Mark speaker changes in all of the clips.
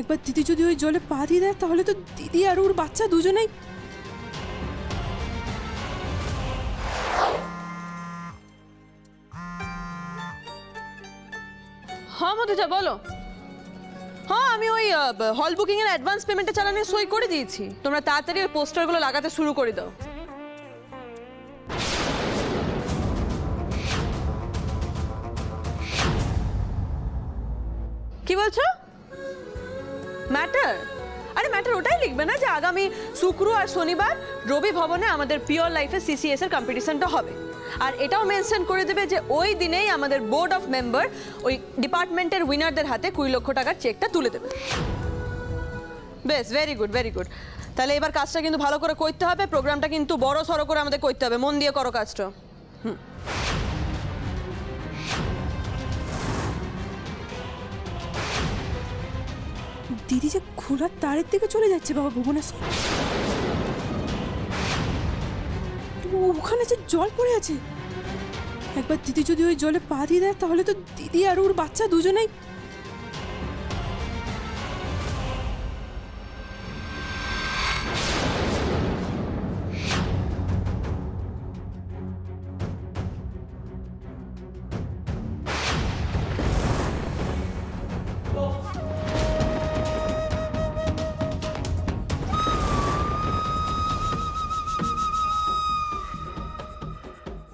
Speaker 1: একবার দিদি যদি ওই জলে পা দিয়ে দেয় তাহলে তো দিদি আর ওর বাচ্চা দুজনেই।
Speaker 2: হ্যাঁ মধুজা বলো। হ্যাঁ আমি ওই হল বুকিং এর অ্যাডভান্স পেমেন্টে চালানে সই করে দিয়েছি। তোমরা তাড়াতাড়ি ওই পোস্টারগুলো লাগাতে শুরু করে দাও। কি বলছো? ম্যাটার? আরে ম্যাটার ওটাই লিখবে না যে আগামী শুক্র আর শনিবার রবি ভবনে আমাদের পিওর লাইফে সিসিএস এর কম্পিটিশনটা হবে। আর এটাও মেনশন করে দেবে যে ওই দিনেই আমাদের বোর্ড অফ মেম্বার ওই ডিপার্টমেন্টের উইনারদের হাতে 20 লক্ষ টাকার চেকটা তুলে দেবে। বেশ, ভেরি গুড ভেরি গুড। তাহলে এবার কাজটা কিন্তু ভালো করে করতে হবে, প্রোগ্রামটা কিন্তু বড় সড়ো করে আমাদের করতে হবে, মন দিয়ে করো কাজটা।
Speaker 1: দিদি যে খোলার তারের দিকে চলে যাচ্ছে বাবা ভুবনেশ্বর। ওখানে যে জল পড়ে আছে, একবার দিদি যদি ওই জলে পা দিয়ে দেয় তাহলে তো দিদি আর ওর বাচ্চা দুজনেই।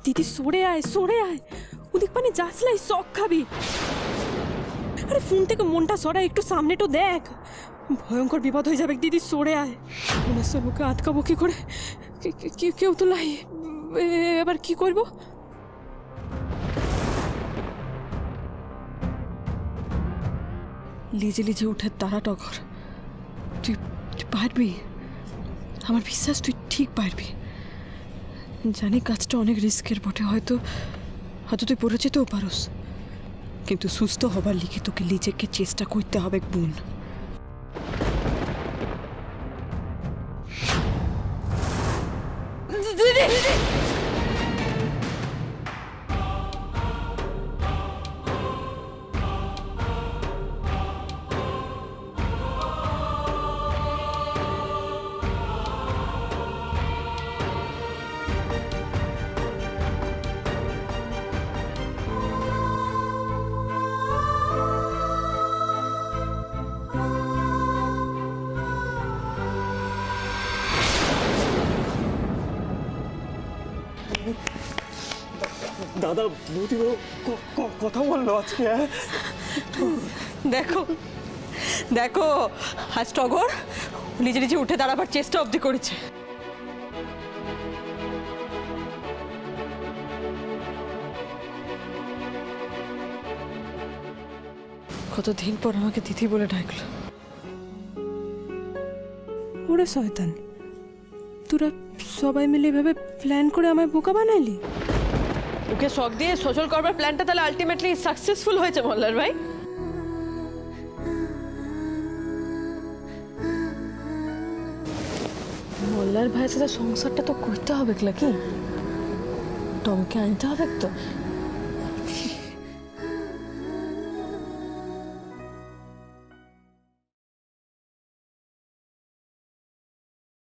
Speaker 1: দিদি সরে আয় সরে আয়, ওদিক পানে যাসলাই শখ খাবি। আরে ফোন থেকে মনটা সরা, একটু সামনে তো দেখ, ভয়ঙ্কর বিপদ হয়ে যাবে। দিদি সরে আয়। ভুবনেশ্বর বুকে আটকাবো কি করে? কেউ তো নাই, এবার কি করব?
Speaker 2: লিজে লিজে উঠে তারা টগর, তুই পারবি, আমার বিশ্বাস তুই ঠিক পারবি। জানি কাজটা অনেক রিস্কের বটে, হয়তো তুই পড়ে যেতেও পারোস, কিন্তু সুস্থ হবার লিখে তোকে নিজেকে চেষ্টা করতে হবে বোন।
Speaker 3: দাদা বৌদি কথা বললো আজকে।
Speaker 2: দেখো দেখো, আজ টগর নিজে নিজে উঠে দাঁড়াবার চেষ্টা অবধি করেছে। কতদিন পর আমাকে দিদি বলে ডাকলো।
Speaker 1: ওরে শয়তান, তোরা সবাই মিলে এভাবে প্ল্যান করে আমায় বোকা বানাইলি?
Speaker 2: ওকে শখ দিয়ে সচল করবার প্ল্যানটা তাহলে আলটিমেটলি সাকসেসফুল হয়েছে মল্লার ভাই। মল্লার ভাইয়ের সাথে সংসারটা তো করতে হবে নাকি, টমকে আনতে হবে তো।